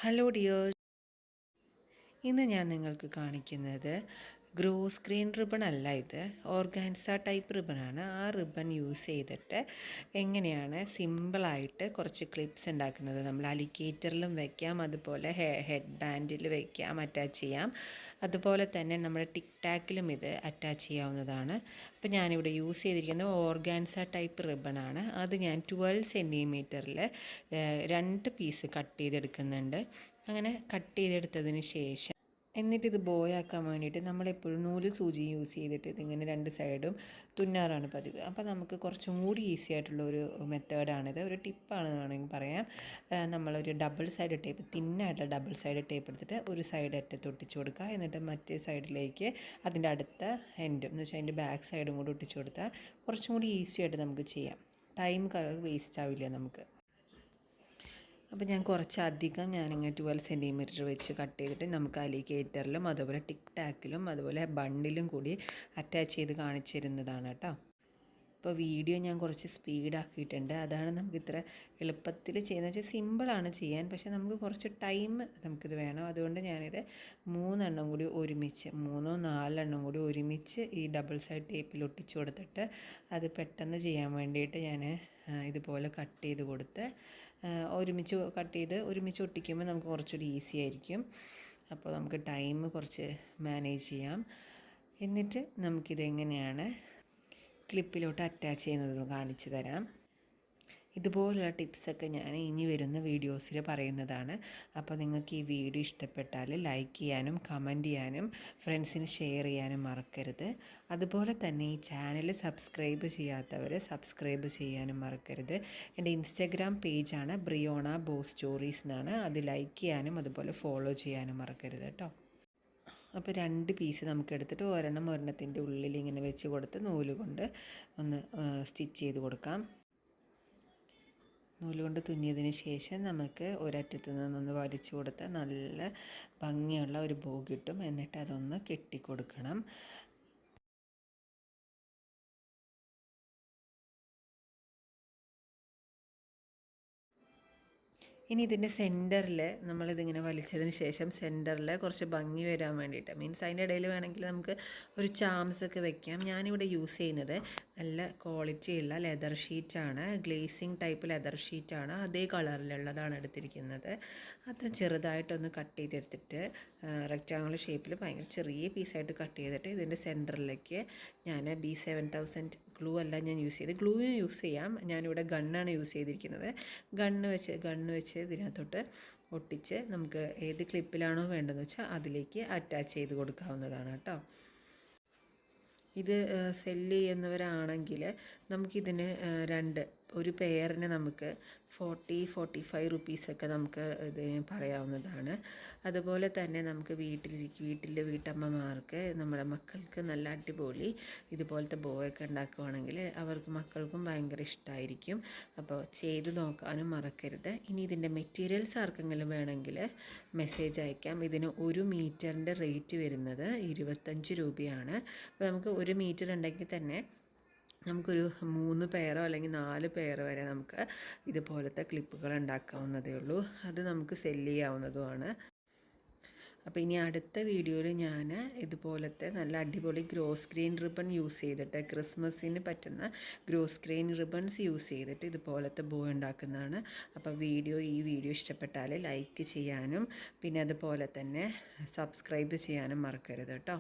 Hello dears, ഇന്ന് ഞാൻ നിങ്ങൾക്ക് കാണിക്കുന്നത് ഗ്രോ സ്ക്രീൻ റിബൺ അല്ല, ഇത് ഓർഗാൻസ ടൈപ്പ് റിബണാണ്. ആ റിബൺ യൂസ് ചെയ്തിട്ട് എങ്ങനെയാണ് സിമ്പിളായിട്ട് കുറച്ച് ക്ലിപ്സ് ഉണ്ടാക്കുന്നത്. നമ്മൾ അലിഗേറ്ററിലും വയ്ക്കാം, അതുപോലെ ഹെഡ് ബാൻഡിൽ വയ്ക്കാം, അറ്റാച്ച് ചെയ്യാം. അതുപോലെ തന്നെ നമ്മുടെ ടിക് ടാക്കിലും ഇത് അറ്റാച്ച് ചെയ്യാവുന്നതാണ്. അപ്പോൾ ഞാനിവിടെ യൂസ് ചെയ്തിരിക്കുന്നത് ഓർഗാൻസ ടൈപ്പ് റിബണാണ്. അത് ഞാൻ 12 സെൻറ്റിമീറ്ററിൽ 2 പീസ് കട്ട് ചെയ്തെടുക്കുന്നുണ്ട്. അങ്ങനെ കട്ട് ചെയ്തെടുത്തതിന് ശേഷം എന്നിട്ടിത് ബോയാക്കാൻ വേണ്ടിയിട്ട് നമ്മളെപ്പോഴും നൂല് സൂചി യൂസ് ചെയ്തിട്ട് ഇതിങ്ങനെ 2 സൈഡും തുന്നാറാണ് പതിവ്. അപ്പോൾ നമുക്ക് കുറച്ചും കൂടി ഈസി ആയിട്ടുള്ളൊരു മെത്തേഡാണിത്, ഒരു ടിപ്പാണെന്ന് വേണമെങ്കിൽ പറയാം. നമ്മളൊരു ഡബിൾ സൈഡ് ടേപ്പ്, തിന്നായിട്ടുള്ള ഡബിൾ സൈഡ് ടേപ്പ് എടുത്തിട്ട് ഒരു സൈഡ് അറ്റത്ത് ഒട്ടിച്ചു കൊടുക്കുക. എന്നിട്ട് മറ്റേ സൈഡിലേക്ക് അതിൻ്റെ അടുത്ത എൻഡും എന്ന് വെച്ചാൽ അതിൻ്റെ ബാക്ക് സൈഡും കൂടി ഒട്ടിച്ചു കൊടുത്താൽ കുറച്ചും കൂടി ഈസി ആയിട്ട് നമുക്ക് ചെയ്യാം. ടൈം വേസ്റ്റ് ആവില്ല നമുക്ക്. അപ്പോൾ ഞാൻ കുറച്ചധികം ഞാനിങ്ങനെ 12 സെൻറ്റിമീറ്റർ വെച്ച് കട്ട് ചെയ്തിട്ട് നമുക്ക് അലിഗേറ്ററിലും അതുപോലെ ടിക് ടാക്കിലും അതുപോലെ ബണ്ടിലും കൂടി അറ്റാച്ച് ചെയ്ത് കാണിച്ചു തരുന്നതാണ് കേട്ടോ. ഇപ്പോൾ വീഡിയോ ഞാൻ കുറച്ച് സ്പീഡാക്കിയിട്ടുണ്ട്. അതാണ് നമുക്ക് ഇത്ര എളുപ്പത്തിൽ ചെയ്യുന്നത്. വെച്ചാൽ സിമ്പിളാണ് ചെയ്യാൻ, പക്ഷേ നമുക്ക് കുറച്ച് ടൈം നമുക്കിത് വേണം. അതുകൊണ്ട് ഞാനിത് 3 കൂടി ഒരുമിച്ച് 4 കൂടി ഒരുമിച്ച് ഈ ഡബിൾ സൈഡ് ടേപ്പിൽ ഒട്ടിച്ചു കൊടുത്തിട്ട് അത് പെട്ടെന്ന് ചെയ്യാൻ വേണ്ടിയിട്ട് ഞാൻ ഇതുപോലെ കട്ട് ചെയ്ത് കൊടുത്ത് ഒരുമിച്ച് കട്ട് ചെയ്ത് ഒരുമിച്ച് ഒട്ടിക്കുമ്പോൾ നമുക്ക് കുറച്ചുകൂടി ഈസി ആയിരിക്കും. അപ്പോൾ നമുക്ക് ടൈം കുറച്ച് മാനേജ് ചെയ്യാം. എന്നിട്ട് നമുക്കിതെങ്ങനെയാണ് ക്ലിപ്പിലോട്ട് അറ്റാച്ച് ചെയ്യുന്നത് കാണിച്ചു തരാം. ഇതുപോലുള്ള ടിപ്സൊക്കെ ഞാൻ ഇനി വരുന്ന വീഡിയോസിൽ പറയുന്നതാണ്. അപ്പോൾ നിങ്ങൾക്ക് ഈ വീഡിയോ ഇഷ്ടപ്പെട്ടാൽ ലൈക്ക് ചെയ്യാനും കമൻറ്റ് ചെയ്യാനും ഫ്രണ്ട്സിന് ഷെയർ ചെയ്യാനും മറക്കരുത്. അതുപോലെ തന്നെ ഈ ചാനൽ സബ്സ്ക്രൈബ് ചെയ്യാത്തവർ സബ്സ്ക്രൈബ് ചെയ്യാനും മറക്കരുത്. എൻ്റെ ഇൻസ്റ്റഗ്രാം പേജാണ് ബ്രിയോണ ബോ സ്റ്റോറീസ് എന്നാണ്. അത് ലൈക്ക് ചെയ്യാനും അതുപോലെ ഫോളോ ചെയ്യാനും മറക്കരുത് കേട്ടോ. അപ്പോൾ 2 പീസ് നമുക്ക് എടുത്തിട്ട് ഒരെണ്ണത്തിൻ്റെ ഉള്ളിൽ ഇങ്ങനെ വെച്ച് കൊടുത്ത് നൂല് കൊണ്ട് ഒന്ന് സ്റ്റിച്ച് ചെയ്ത് കൊടുക്കാം. നൂലുകൊണ്ട് തുന്നിയതിന് ശേഷം നമുക്ക് ഒരറ്റത്ത് നിന്നൊന്ന് വലിച്ചു കൊടുത്താൽ നല്ല ഭംഗിയുള്ള ഒരു ബോ കിട്ടും. എന്നിട്ട് അതൊന്ന് കെട്ടിക്കൊടുക്കണം. ഇനി ഇതിൻ്റെ സെൻറ്ററിൽ നമ്മളിതിങ്ങനെ വലിച്ചതിന് ശേഷം സെൻറ്ററിൽ കുറച്ച് ഭംഗി വരാൻ വേണ്ടിയിട്ട്, മീൻസ് അതിൻ്റെ ഇടയിൽ വേണമെങ്കിൽ നമുക്ക് ഒരു ചാംസൊക്കെ വെക്കാം. ഞാനിവിടെ യൂസ് ചെയ്യുന്നത് നല്ല ക്വാളിറ്റിയുള്ള ലെതർ ഷീറ്റാണ്, ഗ്ലേസിങ് ടൈപ്പ് ലെതർ ഷീറ്റാണ്. അതേ കളറിലുള്ളതാണ് എടുത്തിരിക്കുന്നത്. അത് ചെറുതായിട്ടൊന്ന് കട്ട് ചെയ്തെടുത്തിട്ട് റെക്റ്റാങ്കുലർ ഷേപ്പിൽ ഭയങ്കര ചെറിയ പീസായിട്ട് കട്ട് ചെയ്തിട്ട് ഇതിൻ്റെ സെൻറ്ററിലേക്ക് ഞാൻ B7000 ഗ്ലൂ അല്ല ഞാൻ യൂസ് ചെയ്ത്, ഗ്ലൂയും യൂസ് ചെയ്യാം. ഞാനിവിടെ ഗണ്ണാണ് യൂസ് ചെയ്തിരിക്കുന്നത്. ഗണ്ണ് വെച്ച് ഇതിനകത്തോട്ട് ഒട്ടിച്ച് നമുക്ക് ഏത് ക്ലിപ്പിലാണോ വേണ്ടതെന്ന് വെച്ചാൽ അതിലേക്ക് അറ്റാച്ച് ചെയ്ത് കൊടുക്കാവുന്നതാണ് കേട്ടോ. ഇത് സെല്ല് ചെയ്യുന്നവരാണെങ്കിൽ നമുക്കിതിന് ഒരു പെയറിന് നമുക്ക് 40-45 റുപ്പീസൊക്കെ നമുക്ക് ഇതിന് പറയാവുന്നതാണ്. അതുപോലെ തന്നെ നമുക്ക് വീട്ടമ്മമാർക്ക് നമ്മുടെ മക്കൾക്ക് നല്ല അടിപൊളി ഇതുപോലത്തെ ബോയൊക്കെ ഉണ്ടാക്കുകയാണെങ്കിൽ അവർക്ക് മക്കൾക്കും ഭയങ്കര ഇഷ്ടമായിരിക്കും. അപ്പോൾ ചെയ്ത് നോക്കാനും മറക്കരുത്. ഇനി ഇതിൻ്റെ മെറ്റീരിയൽസ് ആർക്കെങ്കിലും വേണമെങ്കിൽ മെസ്സേജ് അയക്കാം. ഇതിന് 1 മീറ്ററിൻ്റെ റേറ്റ് വരുന്നത് 25 രൂപയാണ്. അപ്പോൾ നമുക്ക് 1 മീറ്റർ ഉണ്ടെങ്കിൽ തന്നെ നമുക്കൊരു 3 പെയറോ അല്ലെങ്കിൽ 4 പെയർ വരെ നമുക്ക് ഇതുപോലത്തെ ക്ലിപ്പുകൾ ഉണ്ടാക്കാവുന്നതേ ഉള്ളൂ. അത് നമുക്ക് സെല്ല് ചെയ്യാവുന്നതുമാണ്. അപ്പോൾ ഇനി അടുത്ത വീഡിയോയിൽ ഞാൻ ഇതുപോലത്തെ നല്ല അടിപൊളി ഗ്രോ സ്ക്രീൻ റിബൺ യൂസ് ചെയ്തിട്ട്, ക്രിസ്മസിന് പറ്റുന്ന ഗ്രോ സ്ക്രീൻ റിബൺസ് യൂസ് ചെയ്തിട്ട് ഇതുപോലത്തെ ബോ ഉണ്ടാക്കുന്നതാണ്. അപ്പോൾ ഈ വീഡിയോ ഇഷ്ടപ്പെട്ടാൽ ലൈക്ക് ചെയ്യാനും പിന്നെ അതുപോലെ തന്നെ സബ്സ്ക്രൈബ് ചെയ്യാനും മറക്കരുത് കേട്ടോ.